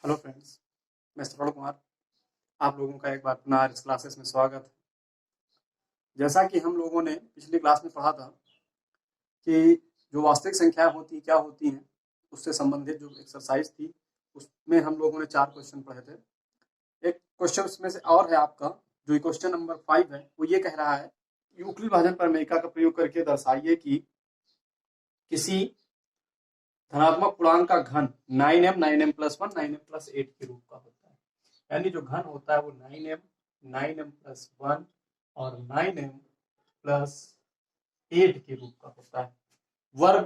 Hello friends, मैं श्रवण कुमार। आप लोगों का एक बार पुनः इस क्लासेस में स्वागत है। जैसा कि हम लोगों ने पिछली क्लास में पढ़ा था कि जो वास्तविक संख्या होती क्या होती हैं, उससे संबंधित जो एक्सरसाइज थी, उसमें हम लोगों ने 4 क्वेश्चन पढ़े थे। एक क्वेश्चन उसमें से और है आपका, जो क्वेश्चन नंबर 5 है, वो ये कह रहा है, यूक्लिड भाजन प्रमेय का प्रयोग करके दर्शाइए कि किसी धनात्मक पूर्णांक का घन 9m 9m plus 1 9m plus 8 के रूप का होता है। यानी जो घन होता है वो 9m प्लस 1 और 9m प्लस 8 के रूप का होता है। वर्ग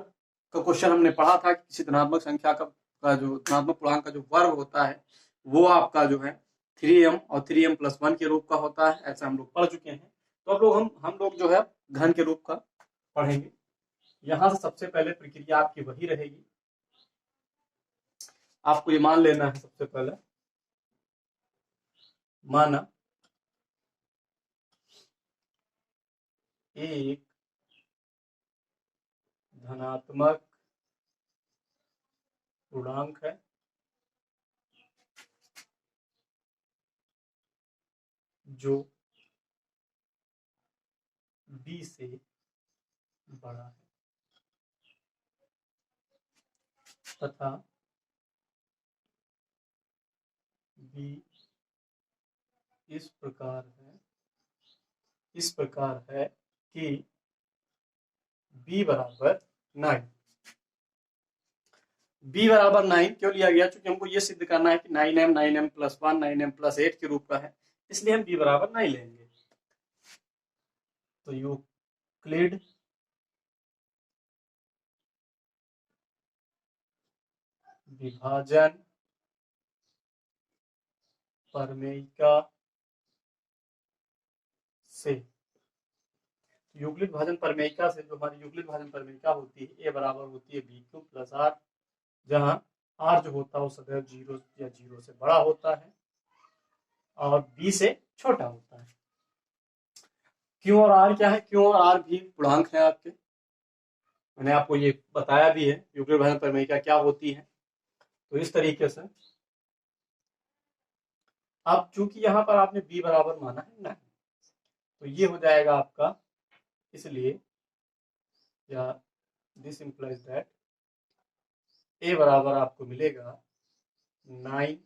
का क्वेश्चन हमने पढ़ा था कि किसी धनात्मक संख्या का जो धनात्मक पूर्णांक का जो वर्ग होता है वो आपका जो है 3m और 3m प्लस 1 के रूप का होता है। ऐसा हम लोग पढ़ चुके हैं। तो अब लोग हम लोग जो है घन के रूप का पढ़ेंगे। यहां से सबसे पहले प्रक्रिया आपकी वही रहेगी। आपको ये मान लेना है, सबसे पहले माना एक धनात्मक पूर्णांक है जो b से बड़ा है तथा b इस प्रकार है कि b बराबर 9। b बराबर 9 क्यों लिया गया? क्योंकि हमको ये सिद्ध करना है कि 9m 9m plus 1 9m plus 8 के रूप का है, इसलिए हम b बराबर 9 लेंगे। तो यूक्लिड विभाजन प्रमेयिका से यूक्लिड भाजन प्रमेयिका से जो हमारी यूक्लिड भाजन प्रमेयिका होती है, a बराबर होती है b क्यूब प्लस r, जहां r जो होता है वो सदैव 0 या 0 से बड़ा होता है और b से छोटा होता है। क्यों और r क्या है? क्यों और r भी पूर्णांक है आपके। मैंने आपको ये बताया भी है यूक्लिड भाजन प्रमेयिका क्या होती है। तो इस तरीके से अब चूंकि यहाँ पर आपने b बराबर माना है ना, तो ये हो जाएगा आपका, इसलिए या दिस इंप्लाइज दैट a बराबर आपको मिलेगा 9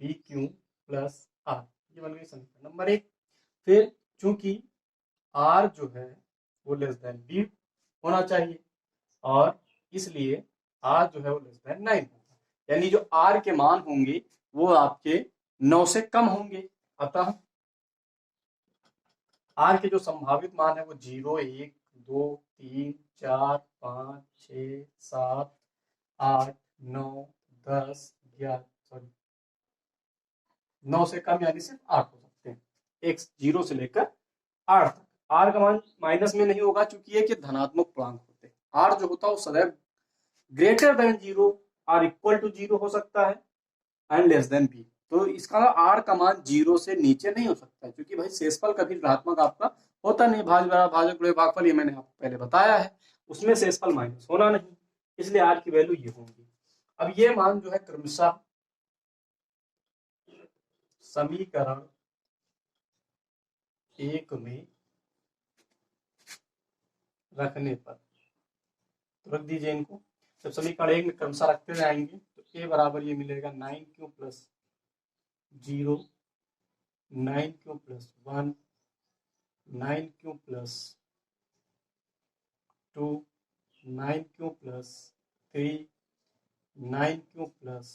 बी क्यू प्लस आर। ये बन गई समीकरण नंबर 1। फिर चूंकि आर जो है वो लेस देन बी होना चाहिए और इसलिए आर जो है वो लेस देन 9 होगा, यानी जो आर के मान होंगे वो आपके 9 से कम होंगे। अतः आर के जो संभावित मान है वो 0 1 2 3 4 5 6 7 8 9 10 11 सॉरी 9 से कम यानी सिर्फ 8 हो सकते हैं, एक 0 से लेकर 8 तक। आर का मान माइनस में नहीं होगा क्योंकि ये कि धनात्मक पूर्णांक होते हैं। आर जो होता है वो सदैव greater than 0 or equal to 0 हो सकता है एंड लेस देन बी। तो इसका आर का मान 0 से नीचे नहीं हो सकता क्योंकि भाई शेषफल कभी ऋणात्मक आपका होता नहीं। भाजक गुणे भागफल, ये मैंने आपको पहले बताया है, उसमें शेषफल माइनस होना नहीं, इसलिए आर की वैल्यू ये होगी। अब ये मान जो है क्रमशः समीकरण 1 में रखने पर, तो रख दीजिए इनको। जब समीकरण 1 में क्रमशः रखते जाएंगे तो a बराबर ये मिलेगा 9q plus 0 9q plus 1 9q plus 2 9q plus 3 9q plus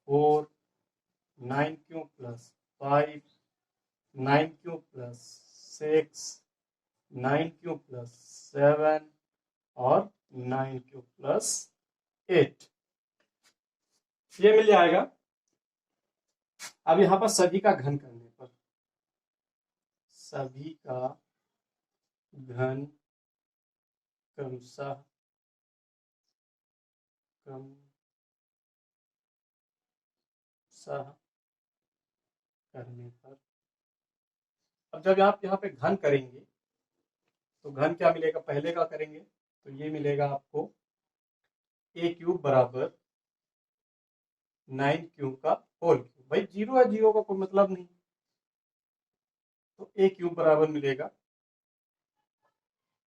4 9q plus 5 9q plus 6 9q plus 7 और 9q प्लस 8, ये मिल जाएगा। अब यहां पर सभी का घन करने पर, सभी का घन क्रमशः करने पर, अब जब आप यहाँ पे घन करेंगे तो घन क्या मिलेगा? पहले का करेंगे तो ये मिलेगा आपको a क्यूब बराबर 9 क्यूब का होल क्यूब। भाई जीरो है, जीरो का कोई मतलब नहीं, तो ए क्यूब बराबर मिलेगा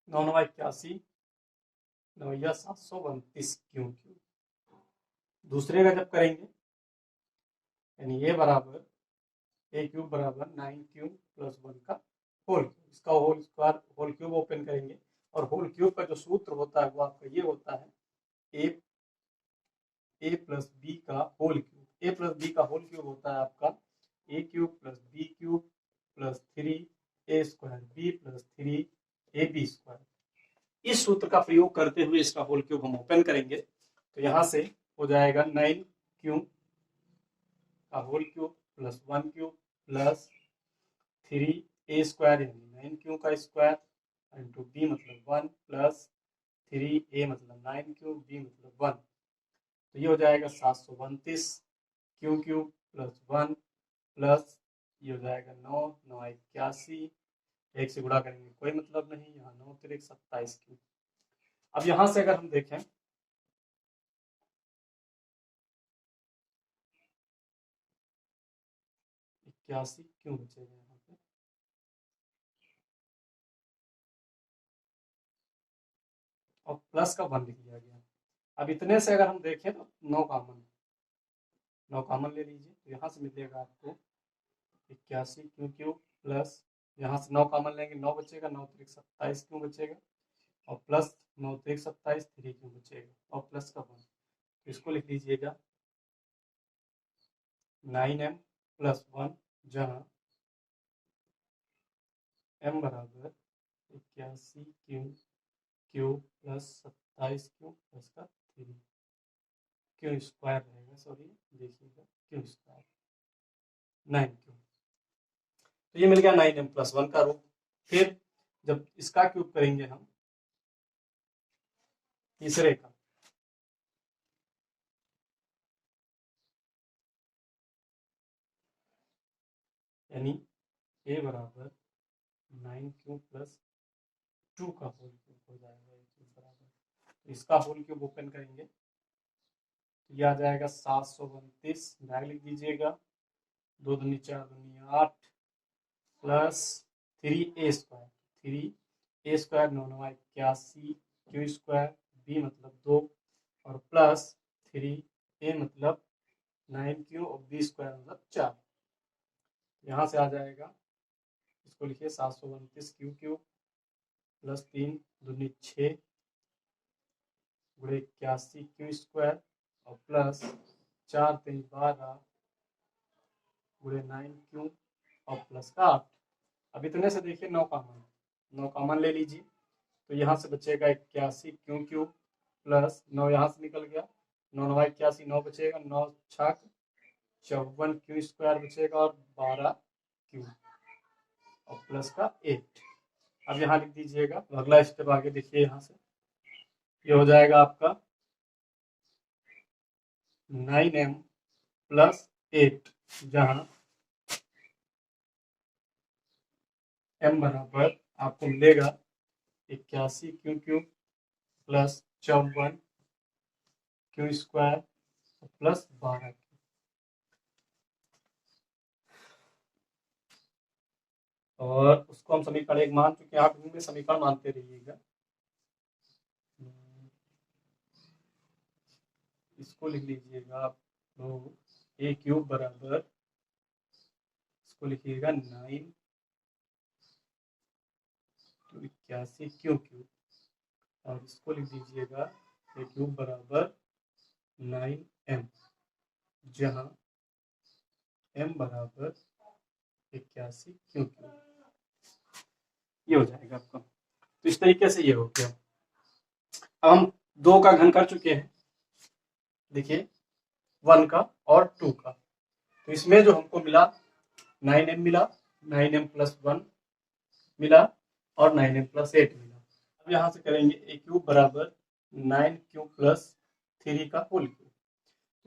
9 9 81 9 732 क्यूब क्यूब। दूसरे का जब करेंगे यानी ए बराबर ए क्यूब बराबर 9 क्यूब प्लस 1 का होल क्यूब। इसका whole square whole cube open करेंगे और होल क्यूब का जो सूत्र होता है वो आपका ये होता है ए प्लस बी का whole cube. A plus B का होल क्यूब होता है आपका A cube plus B cube plus 3 A square B plus 3 A B square. इस सूत्र का प्रयोग करते हुए इसका होल क्यूब हम ओपन करेंगे तो यहाँ से हो जाएगा 9 क्यूब का whole cube plus 1 cube plus 3 A square यानी 9 क्यूब का स्क्वायर इंटू बी मतलब 1 प्लस 3 ए मतलब 9 क्यूब बी मतलब 1। तो ये हो जाएगा 732 क्यू क्यूब प्लस 1 प्लस ये हो जाएगा 9 9 81 एक से गुणा करेंगे कोई मतलब नहीं, यहाँ 9 3 27 क्यूब। अब यहाँ से अगर हम देखें 81 क्यों बचेगा यहाँ पे, और प्लस का 1 लिख दिया गया। अब इतने से अगर हम देखें तो 9 कॉमन ले लीजिए तो यहाँ से मिलेगा आपको 81 क्यू क्यूब प्लस यहाँ से 9 कॉमन लेंगे 9 बचेगा 9 3 27 क्यों बचेगा और प्लस 9 3 27 3 क्यों बचेगा और प्लस का 1। तो इसको लिख लीजिएगा 9m प्लस 1 जहाँ m बराबर 81 क्यूब प्लस 27 क्यूब प्लस का 3 क्यों स्क्वायर रहेगा, सॉरी देखिएगा क्यों स्क्वायर 9 क्यूब। तो ये मिल गया 9m प्लस 1 का रूप। फिर जब इसका क्यूब करेंगे हम तीसरे का यानी a बराबर 9 क्यूब प्लस 2 का होल क्यूब हो जाएगा a क्यूब बराबर। तो इसका होल क्यूब ओपन करेंगे तो यह आ जाएगा 732 डायरेक्ट लिख दीजिएगा 2 दूनी 4 दूनी 8 plus 3 a square 3 a square 9 9 81 Q square b मतलब 2 और प्लस 3 a मतलब 9 क्यू और b स्क्वायर मतलब 4। यहाँ से आ जाएगा इसको लिखिए 732 क्यू क्यूब प्लस 3 दूनी 6 गुणे 81 क्यू स्क्वायर और प्लस 4 3 12 गुणे 9 क्यू और प्लस का 8। अब इतने से देखिए 9 कॉमन ले लीजिए तो यहाँ से बचेगा 81 क्यू क्यूब प्लस 9 यहाँ से निकल गया 9 9 81 9 बचेगा 9 छक 54 क्यू स्क्वायर बचेगा और 12 क्यू और प्लस का 8। अब यहाँ लिख दीजिएगा तो अगला स्टेप आगे देखिए यहाँ से ये हो जाएगा आपका 9m प्लस 8 जहाँ m बराबर आपको मिलेगा 81 Q cube plus 54 Q square plus 12 और उसको हम समीकरण एक मान चुके हैं। आप इनमें समीकरण मानते रहिएगा। इसको लिख लीजिएगा आप लोग ए क्यूब बराबर इसको लिखिएगा 9 तो 81 क्यू क्यूब और इसको लिख दीजिएगा ए क्यूब बराबर 9m जहाँ m बराबर 81 क्यू क्यूब। ये हो जाएगा आपका। तो इस तरीके से ये हो गया। अब हम 2 का घन कर चुके हैं, देखिए 1 का और 2 का। तो इसमें जो हमको मिला 9m मिला 9m प्लस 1 मिला और 9m प्लस 8 मिला। अब यहाँ से करेंगे ए क्यूब बराबर 9 क्यूब प्लस 3 का होल क्यूब।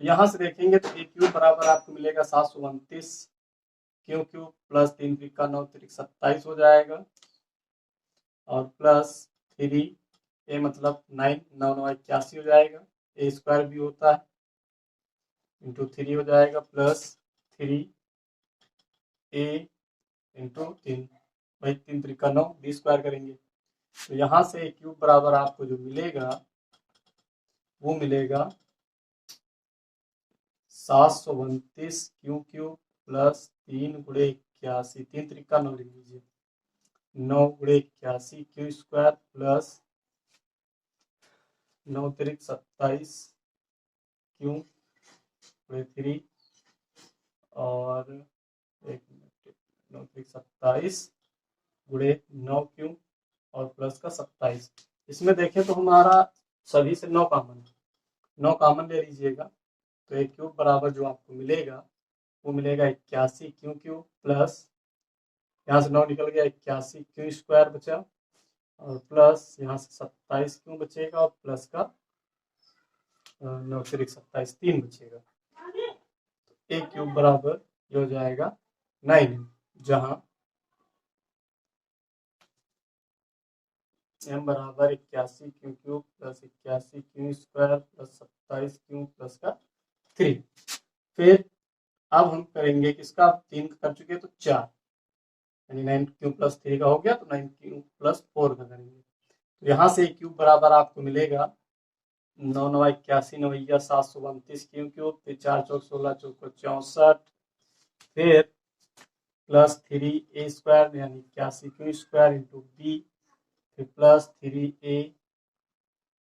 तो यहाँ से देखेंगे तो ए क्यूब बराबर आपको मिलेगा 729 क्यू क्यूब प्लस 3 का 9 3 27 हो जाएगा और प्लस 3 ए मतलब 9 9 9 81 हो जाएगा। ए स्क्वायर भी होता है इंटू 3 हो जाएगा प्लस 3a इंटू 3, भाई 3 त्रिका 9, बी स्क्वायर करेंगे तो यहाँ से a क्यूब बराबर आपको जो मिलेगा वो मिलेगा 732 क्यू क्यूब प्लस 3 गुणे 81, 3 त्रिका 9 लिख लीजिए, 9 गुणे 81 क्यू स्क्वायर प्लस 9 त्रिक 27 क्यू गुणे 3 और 9 त्रिक 27 गुणे 9 क्यू और प्लस का 27। इसमें देखें तो हमारा सभी से 9 कॉमन, 9 कॉमन ले लीजिएगा तो एक क्यूब बराबर जो आपको मिलेगा वो मिलेगा 81 क्यू क्यूब प्लस, यहाँ से 9 निकल गया, 81 क्यू स्क्वायर बचा और प्लस यहाँ से 27 क्यू बचेगा और प्लस का 9 त्रिक 27 3 बचेगा। एक क्यूब बराबर जो हो जाएगा 9, जहाँ m बराबर 81 Q cube plus 81 Q square plus 27 Q plus का 3। फिर अब हम करेंगे किसका, 3 कर चुके हैं तो 4, यानी 9 क्यू प्लस 3 का हो गया तो 9 क्यू प्लस 4 का करेंगे तो यहाँ से क्यूब बराबर आपको मिलेगा 9 9 81 9 732 क्यू क्यूब, फिर 4 चौक 16 चौक 64, फिर प्लस 3a स्क्वायर यानी 81 क्यू स्क्वायर इंटू बी, फिर plus 3a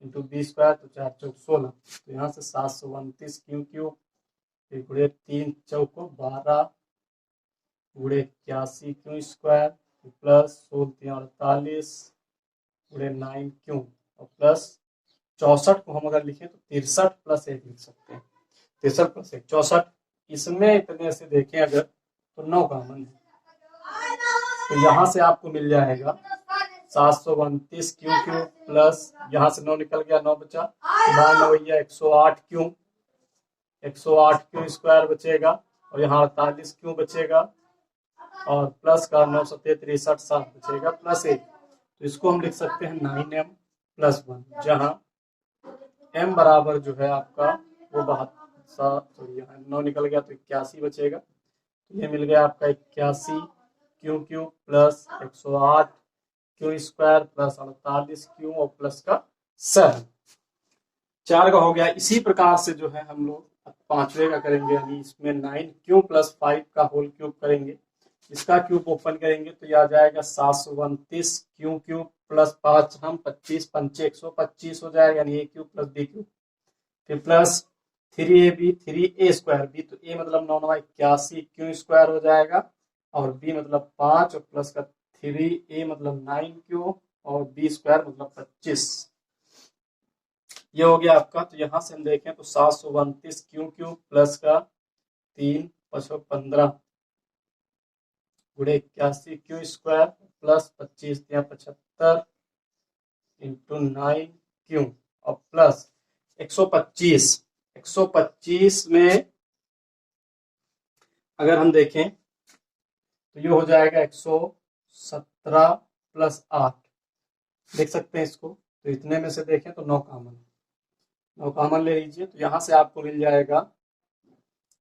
into B square तो 4 चौक 16, तो यहाँ से 732 क्यू क्यूब, फिर गुणे 3 चौको 12 गुणे 81 क्यू स्क्वायर प्लस 16 48 गुणे 9 क्यू और प्लस 64 को हम अगर लिखें तो 63 प्लस 1 लिख सकते हैं, 63 प्लस 1 64। इसमें इतने से देखें अगर तो 9 कॉमन है तो यहाँ से आपको मिल जाएगा 732 क्यू क्यू प्लस, यहाँ से 9 निकल गया 9 बचा, 9 108 क्यू, 108 क्यू स्क्वायर बचेगा और यहाँ 48 क्यू बचेगा और प्लस का 9 7 63 7 बचेगा प्लस 1, तो इसको हम लिख सकते हैं 9m प्लस 1, जहाँ m बराबर जो है आपका वो 9 निकल गया तो 81 बचेगा, तो ये मिल गया आपका 81 Q Q plus 108 Q square plus 48 Q और प्लस का 7, 4 का हो गया। इसी प्रकार से जो है हम लोग 5वें का करेंगे, यानी इसमें 9 क्यू प्लस 5 का होल क्यूब करेंगे, इसका क्यूब ओपन करेंगे तो यह आ जाएगा 732 क्यू क्यूब प्लस 5 हम 25 पंचे 125 हो जाएगा, यानी A cube plus B cube, फिर plus 3ab 3a square, B तो a मतलब 9 9 81 क्यू स्क्वायर हो जाएगा और बी मतलब 5 और प्लस का 3a मतलब 9 क्यू और बी स्क्वायर मतलब 25, ये हो गया आपका। तो यहाँ से हम देखें तो 732 क्यू क्यूब प्लस का 3 5 15 गुणे 81 Q square plus 25 75 into 9 Q और प्लस 125, 125 में अगर हम देखें तो ये हो जाएगा 117 प्लस 8, देख सकते हैं इसको, तो इतने में से देखें तो 9 कॉमन ले लीजिए, तो यहाँ से आपको मिल जाएगा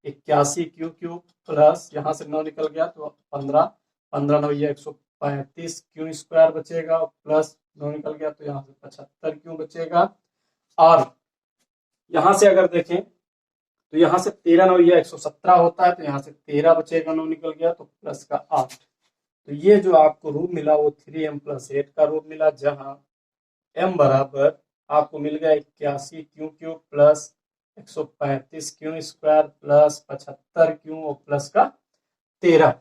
81 क्यू क्यूब प्लस, यहाँ से 9 निकल गया तो 15 15 9 135 क्यू स्क्वायर बचेगा प्लस 9 निकल गया तो यहाँ से 75 क्यू बचेगा, और यहाँ से अगर देखें तो यहाँ से 13 9 117 होता है तो यहाँ से 13 बचेगा, 9 निकल गया तो प्लस का 8, तो ये जो आपको रूप मिला वो 3m प्लस 8 का रूप मिला, जहाँ m बराबर आपको मिल गया 81 Q cube plus 135 Q square plus 75 Q और प्लस का 13।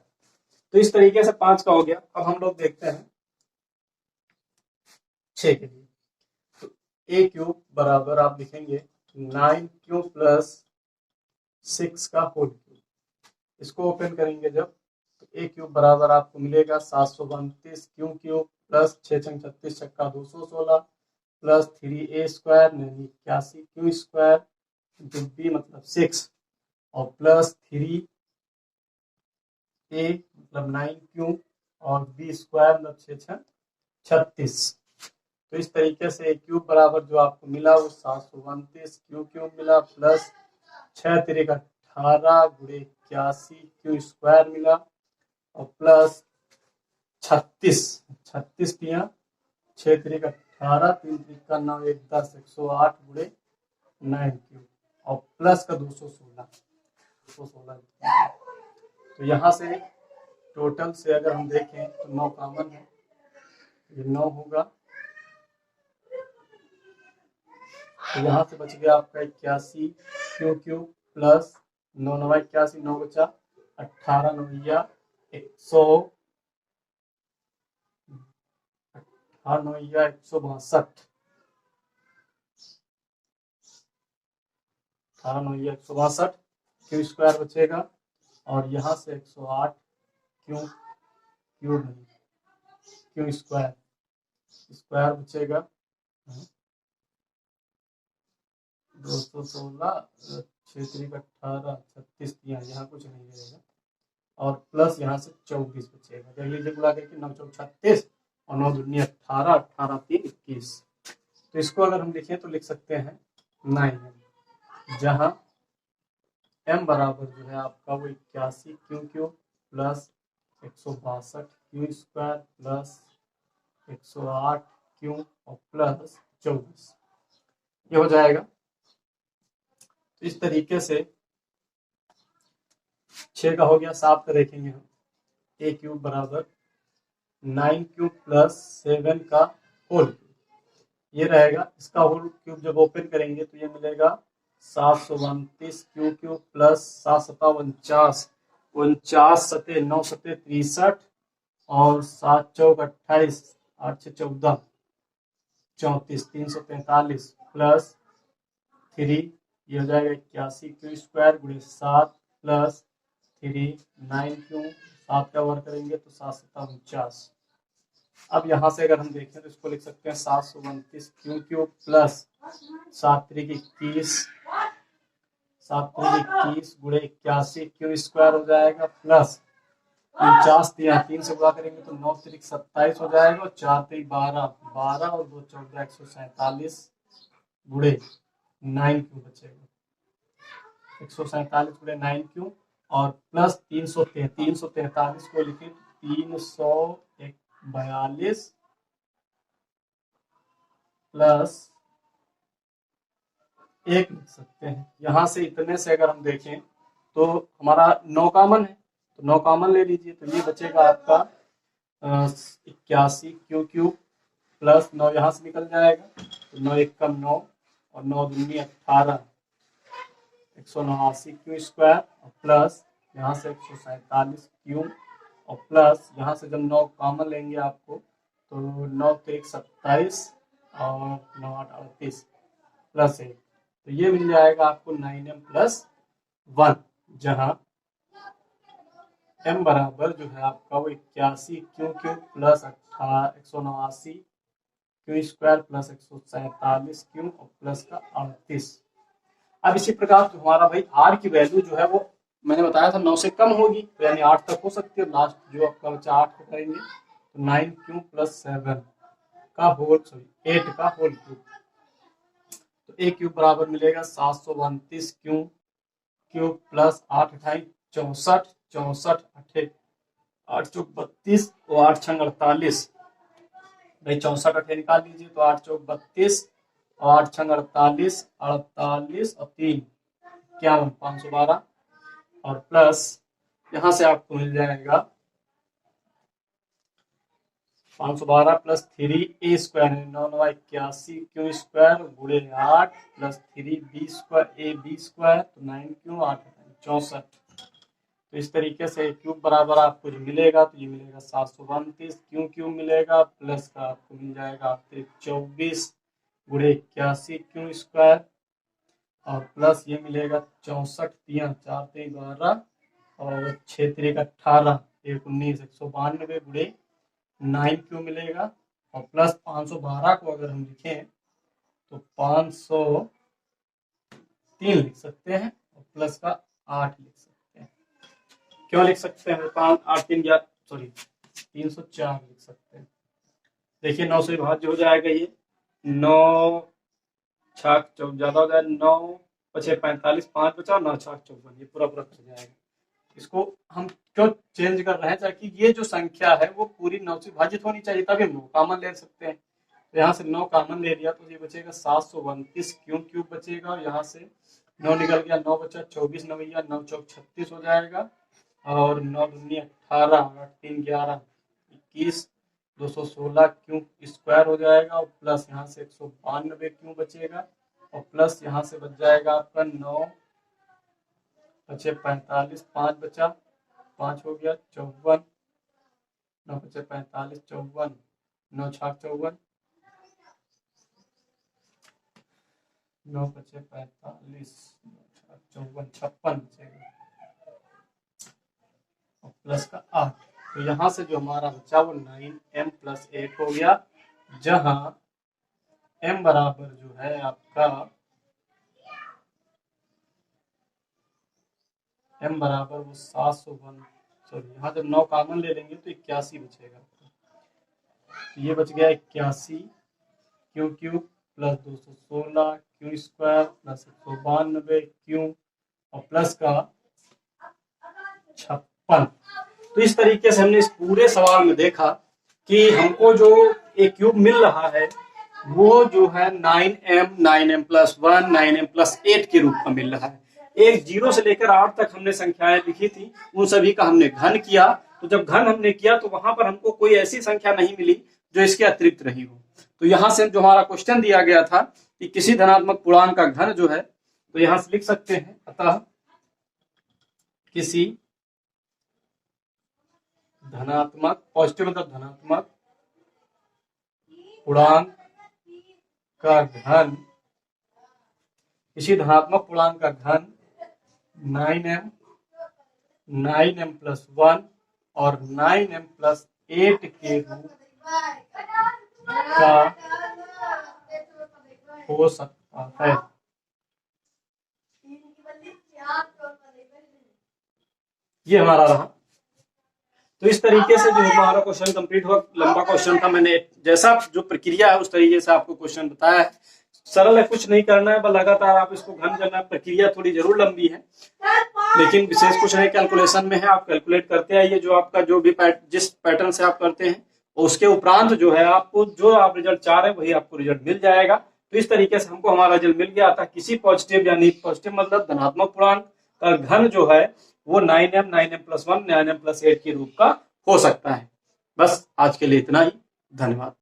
तो इस तरीके से 5 का हो गया। अब हम लोग देखते हैं 6 के लिए, तो a क्यूब बराबर आप लिखेंगे 9 क्यू प्लस 6 का होल क्यूब, इसको ओपन करेंगे जब तो a क्यूब बराबर आपको मिलेगा 732 क्यू क्यूब प्लस 6 छंग 36 छक्का 216 प्लस 3a स्क्वायर यानी 81 क्यू स्क्वायर इंटू बी मतलब 6 और प्लस 3a मतलब 9 क्यू और बी स्क्वायर मतलब 6 छंग 36। तो इस तरीके से क्यूब बराबर जो आपको मिला वो 732 क्यू क्यूब मिला प्लस 6 तिरिक 18 गुणे 81 क्यू स्क्वायर मिला और प्लस 36 तिया 6 तिरिक 18 3 तिरिक का 9 1 10 108 गुणे 9 क्यू और प्लस का 216 तो यहाँ से टोटल से अगर हम देखें तो 9 कॉमन है, ये 9 होगा तो यहाँ से बच गया आपका 81 क्यू क्यू प्लस 9 9 81 9 बचा 18 9 100 18 9 162 18 9 162 क्यू स्क्वायर बचेगा और यहाँ से 108 क्यू स्क्वायर बचेगा 216 6 तिरिक 18 36 यहाँ कुछ नहीं रहेगा और प्लस यहाँ से 24 बचेगा। देख लीजिए बुला करके 9 चौक 36 और 9 दूनी 18 18 3 21 तो इसको अगर हम लिखें तो लिख सकते हैं 9 जहाँ m बराबर जो है आपका वो 81 Q plus 162 Q square plus 108 Q और प्लस 24 ये हो जाएगा। तो इस तरीके से 6 का हो गया, 7 का देखेंगे हम a क्यूब बराबर 9 क्यूब प्लस 7 का होल क्यूब ये रहेगा। इसका होल क्यूब जब ओपन करेंगे तो ये मिलेगा 732 क्यूब प्लस 7 सता 49 49 सते 9 सते 63 और 7 चौक 28 8 6 14 34 343 प्लस 3 ये हो जाएगा 81 क्यू स्क्वायर गुणे 7 प्लस 3 9 क्यू 7 का वर्ग करेंगे तो 7 सता 49। अब यहाँ से अगर हम देखें तो इसको लिख सकते हैं 729 क्यू प्लस 7 तिरिक 21 गुणे 81 क्यू स्क्वायर हो जाएगा प्लस 49 3 से गुणा करेंगे तो 9 तिरिक 27 हो जाएगा और 4 तिरिक 12 और 2 14 147 गुणे 9 क्यू बचेगा 147 गुणे 9 क्यू और प्लस 343 को लिखें 342 प्लस 1 लिख सकते हैं। यहाँ से इतने से अगर हम देखें तो हमारा 9 कॉमन है तो 9 कॉमन ले लीजिए तो ये बचेगा आपका 81 क्यू प्लस 9 यहाँ से निकल जाएगा तो 9 1 कम 9 और 9 दूनी 18 189 क्यू स्क्वायर और प्लस यहाँ से 147 क्यू और प्लस यहाँ से जब 9 कॉमन लेंगे आपको तो 9 तिरिक 27 और 9 8 38 प्लस 1 तो ये मिल जाएगा आपको 9m प्लस 1 जहाँ m बराबर जो है आपका वो 81 Q plus 189 Q square plus 147 Q और प्लस का 38। अब इसी प्रकार जो हमारा भाई r की वैल्यू जो है वो मैंने बताया था 9 से कम होगी तो यानी 8 तक हो सकती है। लास्ट जो आपका बचा 8 को करेंगे तो 9 क्यू प्लस 7 का होल 8 का होल क्यूब तो a क्यूब बराबर मिलेगा 732 क्यूब प्लस 8 अठाई 64 64 8 चौक 32 और 8 छंग 48 भाई 64 अठे निकाल लीजिए तो 8 चौक 32 और 8 छंग 48 48 और 3 51 512 और प्लस यहाँ से आपको मिल जाएगा 512 plus 3 a square 9 9 81 Q square गुणे 8 प्लस 3 b स्क्वायर तो 9 क्यू 8 64 तो इस तरीके से क्यूब बराबर आपको जो मिलेगा तो ये मिलेगा 732 क्यू मिलेगा प्लस का आपको मिल जाएगा 24 गुणे 81 क्यू स्क्वायर और प्लस ये मिलेगा 64 3 4 3 12 और 6 3 18 1 19 192 गुणे 9 क्यू मिलेगा और प्लस 512 को अगर हम लिखें तो 503 लिख सकते हैं और प्लस का 8 लिख सकते हैं। क्यों लिख सकते हैं 5 8 3 सॉरी 304 लिख सकते हैं। देखिए 9 से विभाज्य हो जाएगा ये 9 6 ज्यादा हो जाए 9 5 45 5 बचा और 9 4 54, ये पूरा पूरा कट जाएगा। इसको हम क्यों चेंज कर रहे हैं, ताकि ये जो संख्या है वो पूरी 9 से विभाजित होनी चाहिए, तभी हम 9 कॉमन ले सकते हैं। तो यहाँ से 9 कॉमन ले लिया तो ये बचेगा 729 क्यूब बचेगा, और यहाँ से 9 निकल गया, 9 बचा 24 नवैया, 9 चौक 36 हो जाएगा, और 9 दूनी 18, 8 3 11 21, 216 क्यूब स्क्वायर हो जाएगा, और प्लस यहाँ से 192 क्यूब बचेगा, और प्लस यहाँ से बच जाएगा आपका 9 बचे 45, 5 बचा, 5 हो गया 54, 9 बचे 45 54, 9 छाक 54, 9 बचे 45 54, 56 बचेगा, और प्लस का 8। तो यहाँ से जो हमारा बचा वो 9m + 8 हो गया, जहां m बराबर जो है आपका m बराबर वो 701, सॉरी यहाँ जब 9 कॉमन ले लेंगे तो 81 बचेगा। तो ये बच गया 81 Q plus 216 Q square plus 192 Q और प्लस का 56। तो इस तरीके से हमने इस पूरे सवाल में देखा कि हमको जो एक क्यूब मिल रहा है वो जो है 9m 9m + 1 9m + 8 के रूप में मिल रहा है। एक 0 से लेकर 8 तक हमने संख्याएं लिखी थी, उन सभी का हमने घन किया। तो जब घन हमने किया तो वहां पर हमको कोई ऐसी संख्या नहीं मिली जो इसके अतिरिक्त रही हो। तो यहां से जो हमारा क्वेश्चन दिया गया था कि किसी धनात्मक पूर्णांक का घन जो है, तो यहां से लिख सकते हैं, अतः किसी धनात्मक, पॉजिटिव मतलब धनात्मक पूर्णांक का घन, किसी धनात्मक पूर्णांक का घन 9m + 1 और 9m + 8 के रूप का हो सकता है। ये हमारा रहा। तो इस तरीके से जो हमारा क्वेश्चन कंप्लीट हुआ, लंबा क्वेश्चन था, मैंने जैसा जो प्रक्रिया है उस तरीके से आपको क्वेश्चन बताया है। सरल है, कुछ नहीं करना है, बस लगातार आप इसको घन करना है। प्रक्रिया थोड़ी जरूर लंबी है लेकिन विशेष कुछ नहीं, कैलकुलेशन में है, आप कैलकुलेट करते आइए। जो आपका जो भी जिस पैटर्न से आप करते हैं उसके उपरांत जो है आपको जो आप रिजल्ट चाह रहे हैं वही आपको रिजल्ट मिल जाएगा। तो इस तरीके से हमको हमारा रिजल्ट मिल गया था। किसी पॉजिटिव यानी पॉजिटिव मतलब धनात्मक पूर्णांक का घन जो है वो 9m 9m + 1 9m + 8 के रूप का हो सकता है। बस आज के लिए इतना ही, धन्यवाद।